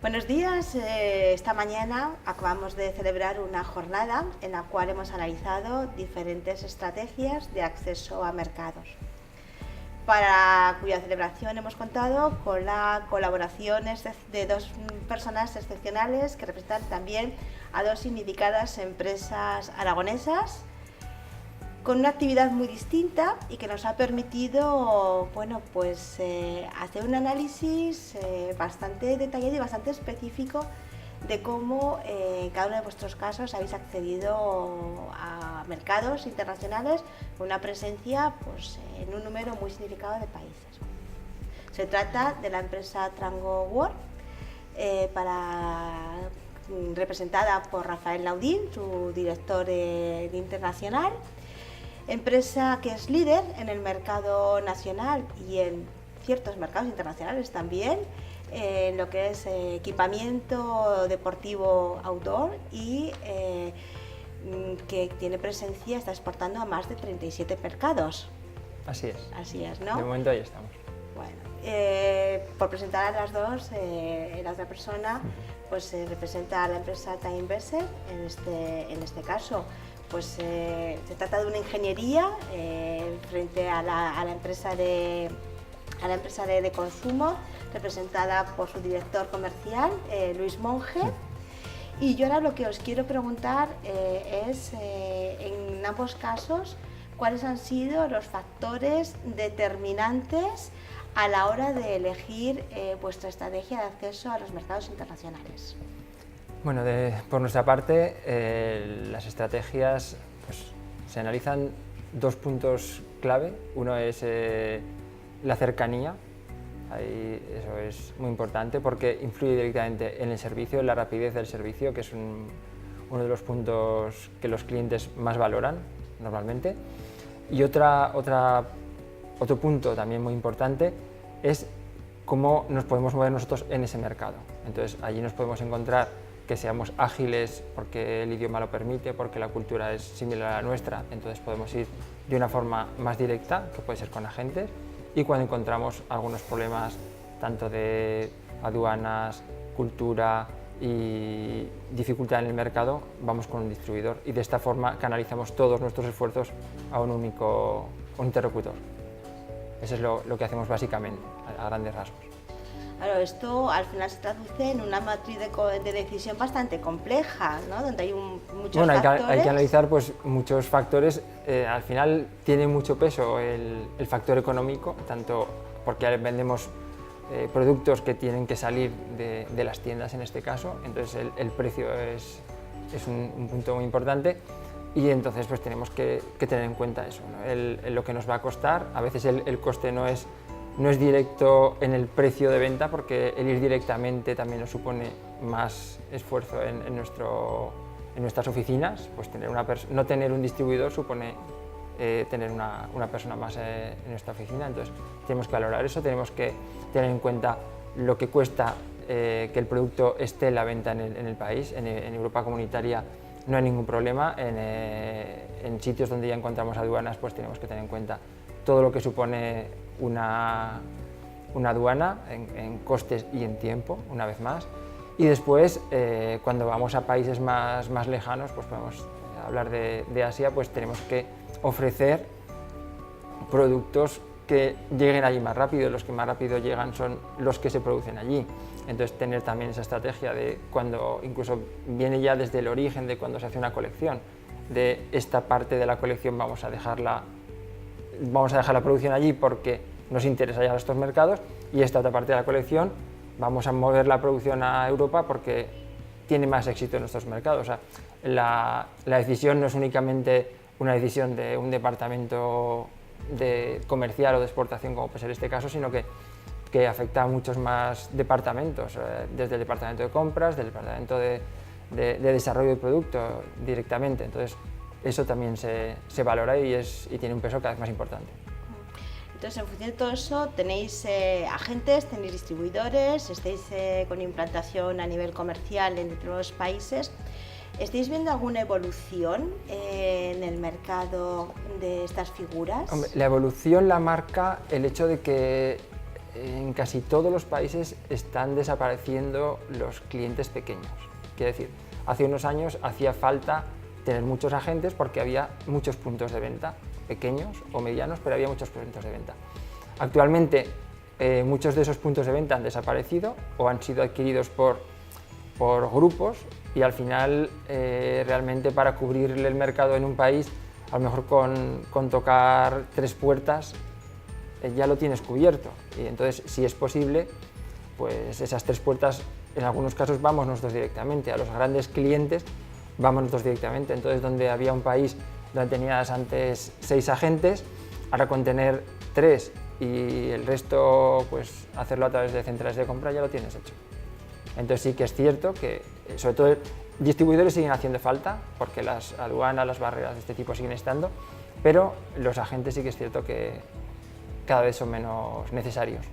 Buenos días, esta mañana acabamos de celebrar una jornada en la cual hemos analizado diferentes estrategias de acceso a mercados, para cuya celebración hemos contado con la colaboración de dos personas excepcionales que representan también a dos significadas empresas aragonesas, con una actividad muy distinta y que nos ha permitido hacer un análisis bastante detallado y bastante específico de cómo en cada uno de vuestros casos habéis accedido a mercados internacionales con una presencia en un número muy significado de países. Se trata de la empresa Trango World, representada por Rafael Laudín, su director internacional. Empresa que es líder en el mercado nacional y en ciertos mercados internacionales también, en lo que es equipamiento deportivo outdoor y que tiene presencia, está exportando a más de 37 mercados. Así es. Así es, ¿no? De momento ahí estamos. Bueno, por presentar a las dos, la otra persona representa a la empresa Time Vesel en este caso. Se trata de una ingeniería frente a la empresa de consumo, representada por su director comercial, Luis Monge. Y yo ahora lo que os quiero preguntar es, en ambos casos, cuáles han sido los factores determinantes a la hora de elegir vuestra estrategia de acceso a los mercados internacionales. Bueno, por nuestra parte, las estrategias se analizan dos puntos clave. Uno es la cercanía, eso es muy importante porque influye directamente en el servicio, en la rapidez del servicio, que es uno de los puntos que los clientes más valoran normalmente. Y otro punto también muy importante es cómo nos podemos mover nosotros en ese mercado. Entonces, allí nos podemos encontrar que seamos ágiles porque el idioma lo permite, porque la cultura es similar a la nuestra, entonces podemos ir de una forma más directa, que puede ser con agentes, y cuando encontramos algunos problemas tanto de aduanas, cultura y dificultad en el mercado, vamos con un distribuidor y de esta forma canalizamos todos nuestros esfuerzos a un único interlocutor. Eso es lo que hacemos básicamente, a grandes rasgos. Claro, esto al final se traduce en una matriz de decisión bastante compleja, ¿no? Donde hay muchos factores. Hay que analizar muchos factores. Al final tiene mucho peso el factor económico, tanto porque vendemos productos que tienen que salir de las tiendas en este caso, entonces el precio es un punto muy importante y entonces tenemos que tener en cuenta eso, ¿no? Lo que nos va a costar. A veces el coste no es directo en el precio de venta, porque el ir directamente también nos supone más esfuerzo en nuestras oficinas. No tener un distribuidor supone tener una persona más en nuestra oficina, entonces tenemos que valorar eso, tenemos que tener en cuenta lo que cuesta que el producto esté en la venta en el país. En Europa comunitaria no hay ningún problema, en sitios donde ya encontramos aduanas tenemos que tener en cuenta todo lo que supone una aduana en costes y en tiempo, una vez más. Y después, cuando vamos a países más lejanos, podemos hablar de Asia, tenemos que ofrecer productos que lleguen allí más rápido. Los que más rápido llegan son los que se producen allí. Entonces, tener también esa estrategia de cuando incluso viene ya desde el origen de cuando se hace una colección, de esta parte de la colección vamos a dejar la producción allí porque nos interesa ya estos mercados, y esta otra parte de la colección vamos a mover la producción a Europa porque tiene más éxito en nuestros mercados. O sea, la decisión no es únicamente una decisión de un departamento de comercial o de exportación, como puede ser este caso, sino que afecta a muchos más departamentos, desde el departamento de compras, del departamento de desarrollo de producto directamente. Entonces, eso también se valora y tiene un peso cada vez más importante. Entonces, en función de todo eso, tenéis agentes, tenéis distribuidores, estáis con implantación a nivel comercial en otros países. ¿Estáis viendo alguna evolución en el mercado de estas figuras? Hombre, la evolución la marca el hecho de que en casi todos los países están desapareciendo los clientes pequeños. Quiere decir, hace unos años hacía falta tener muchos agentes porque había muchos puntos de venta, pequeños o medianos, pero había muchos puntos de venta. Actualmente muchos de esos puntos de venta han desaparecido o han sido adquiridos por grupos y al final realmente para cubrir el mercado en un país, a lo mejor con tocar 3 puertas ya lo tienes cubierto y entonces si es posible, pues esas 3 puertas en algunos casos vamos nosotros directamente, a los grandes clientes vamos nosotros directamente, entonces donde había un país donde tenías antes 6 agentes, ahora con tener 3 y el resto pues hacerlo a través de centrales de compra ya lo tienes hecho. Entonces sí que es cierto que sobre todo distribuidores siguen haciendo falta porque las aduanas, las barreras de este tipo siguen estando, pero los agentes sí que es cierto que cada vez son menos necesarios.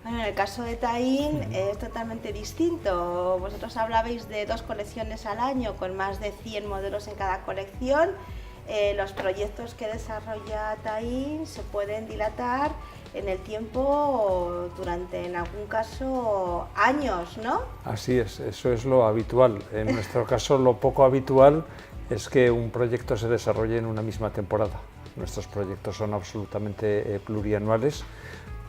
Bueno, en el caso de Taín es totalmente distinto. Vosotros hablabais de 2 colecciones al año con más de 100 modelos en cada colección. Los proyectos que desarrolla Taín se pueden dilatar en el tiempo durante, en algún caso, años, ¿no? Así es, eso es lo habitual. En nuestro caso, lo poco habitual es que un proyecto se desarrolle en una misma temporada. Nuestros proyectos son absolutamente plurianuales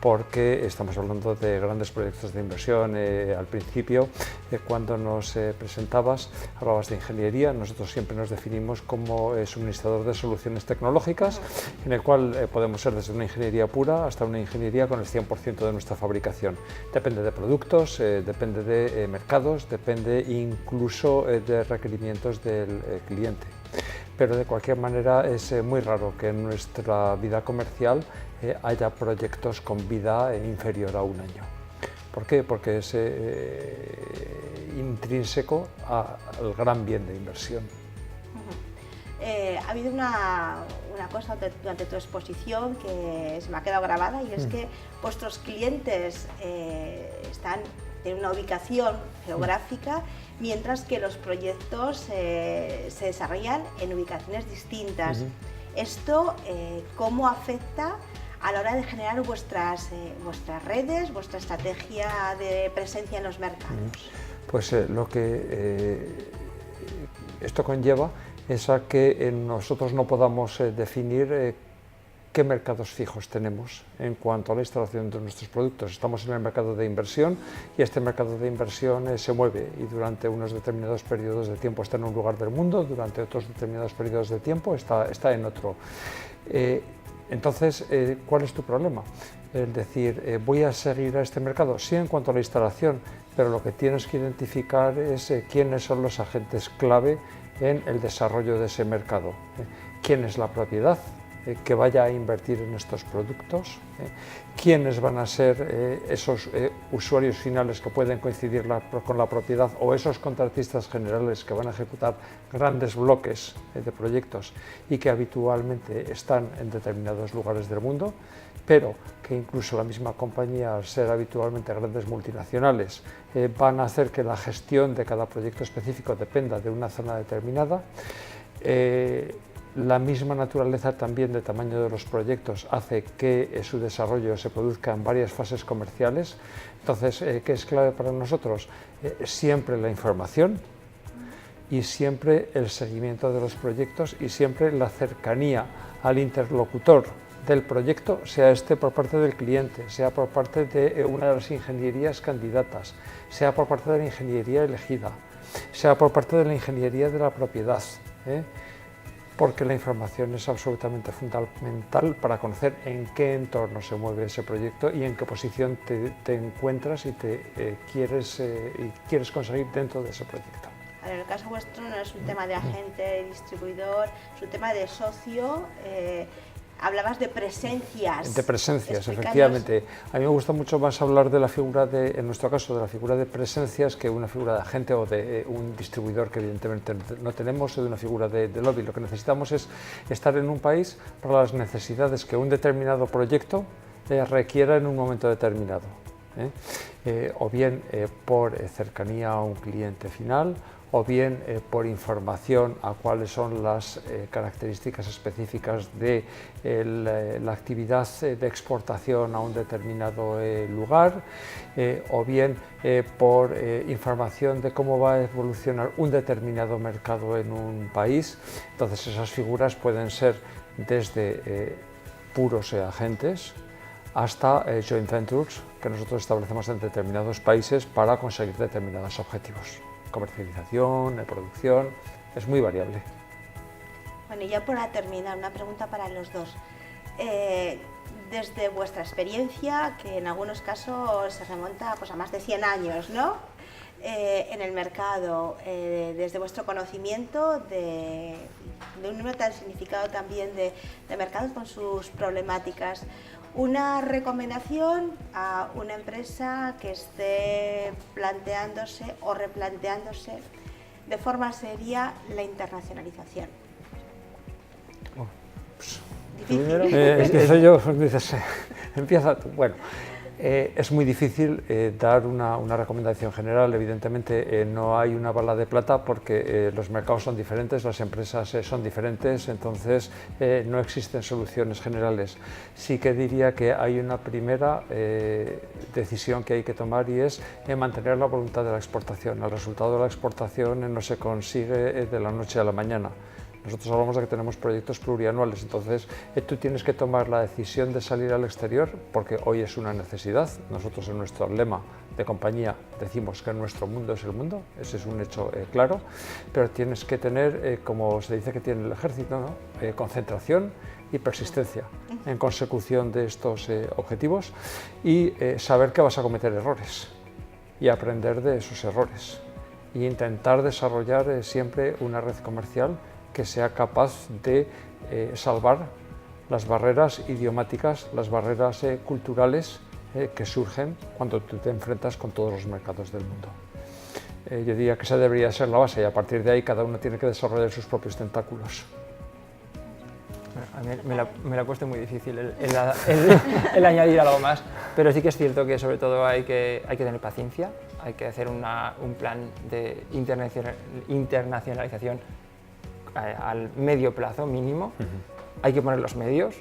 porque estamos hablando de grandes proyectos de inversión. Al principio, cuando nos presentabas, hablabas de ingeniería. Nosotros siempre nos definimos como suministrador de soluciones tecnológicas, en el cual podemos ser desde una ingeniería pura hasta una ingeniería con el 100% de nuestra fabricación. Depende de productos, depende de mercados, depende incluso de requerimientos del cliente. Pero de cualquier manera es muy raro que en nuestra vida comercial haya proyectos con vida inferior a un año. ¿Por qué? Porque es intrínseco al gran bien de inversión. Ha habido una cosa durante tu exposición que se me ha quedado grabada y es que vuestros clientes están en una ubicación geográfica mientras que los proyectos se desarrollan en ubicaciones distintas. ¿Esto cómo afecta a la hora de generar vuestras redes, vuestra estrategia de presencia en los mercados? Pues lo que esto conlleva es a que nosotros no podamos definir qué mercados fijos tenemos en cuanto a la instalación de nuestros productos. Estamos en el mercado de inversión y este mercado de inversión se mueve y durante unos determinados periodos de tiempo está en un lugar del mundo, durante otros determinados periodos de tiempo está en otro. Entonces, ¿cuál es tu problema? Es decir, ¿voy a seguir a este mercado? Sí, en cuanto a la instalación, pero lo que tienes que identificar es quiénes son los agentes clave en el desarrollo de ese mercado. ¿Quién es la propiedad que vaya a invertir en estos productos? ¿Quiénes van a ser esos usuarios finales que pueden coincidir con la propiedad o esos contratistas generales que van a ejecutar grandes bloques de proyectos y que habitualmente están en determinados lugares del mundo, pero que incluso la misma compañía, al ser habitualmente grandes multinacionales, van a hacer que la gestión de cada proyecto específico dependa de una zona determinada? La misma naturaleza también de tamaño de los proyectos hace que su desarrollo se produzca en varias fases comerciales. Entonces, ¿qué es clave para nosotros? Siempre la información y siempre el seguimiento de los proyectos y siempre la cercanía al interlocutor del proyecto, sea este por parte del cliente, sea por parte de una de las ingenierías candidatas, sea por parte de la ingeniería elegida, sea por parte de la ingeniería de la propiedad, porque la información es absolutamente fundamental para conocer en qué entorno se mueve ese proyecto y en qué posición te encuentras y quieres conseguir dentro de ese proyecto. En el caso vuestro no es un tema de agente, distribuidor, es un tema de socio. Hablabas de presencias. De presencias, efectivamente. A mí me gusta mucho más hablar de la figura en nuestro caso, de la figura de presencias que una figura de agente o de un distribuidor que evidentemente no tenemos, o de una figura de lobby. Lo que necesitamos es estar en un país para las necesidades que un determinado proyecto requiera en un momento determinado. O bien por cercanía a un cliente final, o bien por información a cuáles son las características específicas de la actividad de exportación a un determinado lugar, o bien por información de cómo va a evolucionar un determinado mercado en un país. Entonces esas figuras pueden ser desde puros agentes hasta joint ventures que nosotros establecemos en determinados países para conseguir determinados objetivos. Comercialización, producción, es muy variable. Bueno, y ya para terminar, una pregunta para los dos. Desde vuestra experiencia, que en algunos casos se remonta pues, a más de 100 años, ¿no? En el mercado, desde vuestro conocimiento de un número tan significado también de mercados con sus problemáticas, una recomendación a una empresa que esté planteándose o replanteándose de forma seria la internacionalización. Difícil. Soy yo, dices, empieza tú. Bueno, es muy difícil dar una recomendación general. Evidentemente no hay una bala de plata porque los mercados son diferentes, las empresas son diferentes, entonces no existen soluciones generales. Sí que diría que hay una primera decisión que hay que tomar y es mantener la voluntad de la exportación. El resultado de la exportación no se consigue de la noche a la mañana. Nosotros hablamos de que tenemos proyectos plurianuales, entonces tú tienes que tomar la decisión de salir al exterior porque hoy es una necesidad. Nosotros en nuestro lema de compañía decimos que nuestro mundo es el mundo, ese es un hecho claro, pero tienes que tener, como se dice que tiene el ejército, ¿no? Concentración y persistencia en consecución de estos objetivos y saber que vas a cometer errores y aprender de esos errores e intentar desarrollar siempre una red comercial que sea capaz de salvar las barreras idiomáticas, las barreras culturales que surgen cuando tú te enfrentas con todos los mercados del mundo. Yo diría que esa debería ser la base y a partir de ahí cada uno tiene que desarrollar sus propios tentáculos. A mí me lo ha puesto muy difícil el añadir algo más, pero sí que es cierto que sobre todo hay que tener paciencia, hay que hacer un plan de internacionalización al medio plazo mínimo, hay que poner los medios,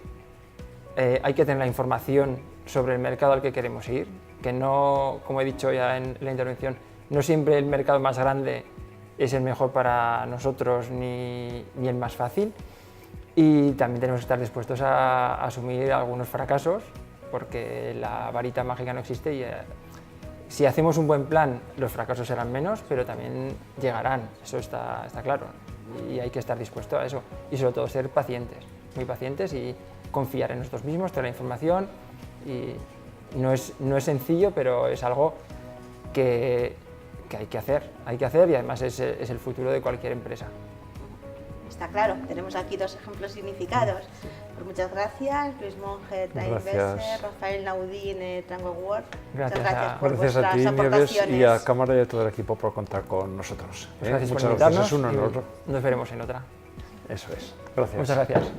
hay que tener la información sobre el mercado al que queremos ir, que no, como he dicho ya en la intervención, no siempre el mercado más grande es el mejor para nosotros ni el más fácil, y también tenemos que estar dispuestos a asumir algunos fracasos porque la varita mágica no existe y si hacemos un buen plan los fracasos serán menos, pero también llegarán, eso está claro. Y hay que estar dispuesto a eso y sobre todo ser pacientes, muy pacientes y confiar en nosotros mismos, tener la información y no es sencillo, pero es algo que hay que hacer y además es el futuro de cualquier empresa. Está claro, tenemos aquí dos ejemplos significados. Pues muchas gracias, Luis Monge, Trainvest, Rafael Naudín, Triangle World. Gracias por gracias a ti, aportaciones. Nieves, y a Cámara y a todo el equipo por contar con nosotros. Gracias Muchas por gracias, invitarnos. es un honor. Nos veremos en otra. Eso es. Gracias. Muchas gracias.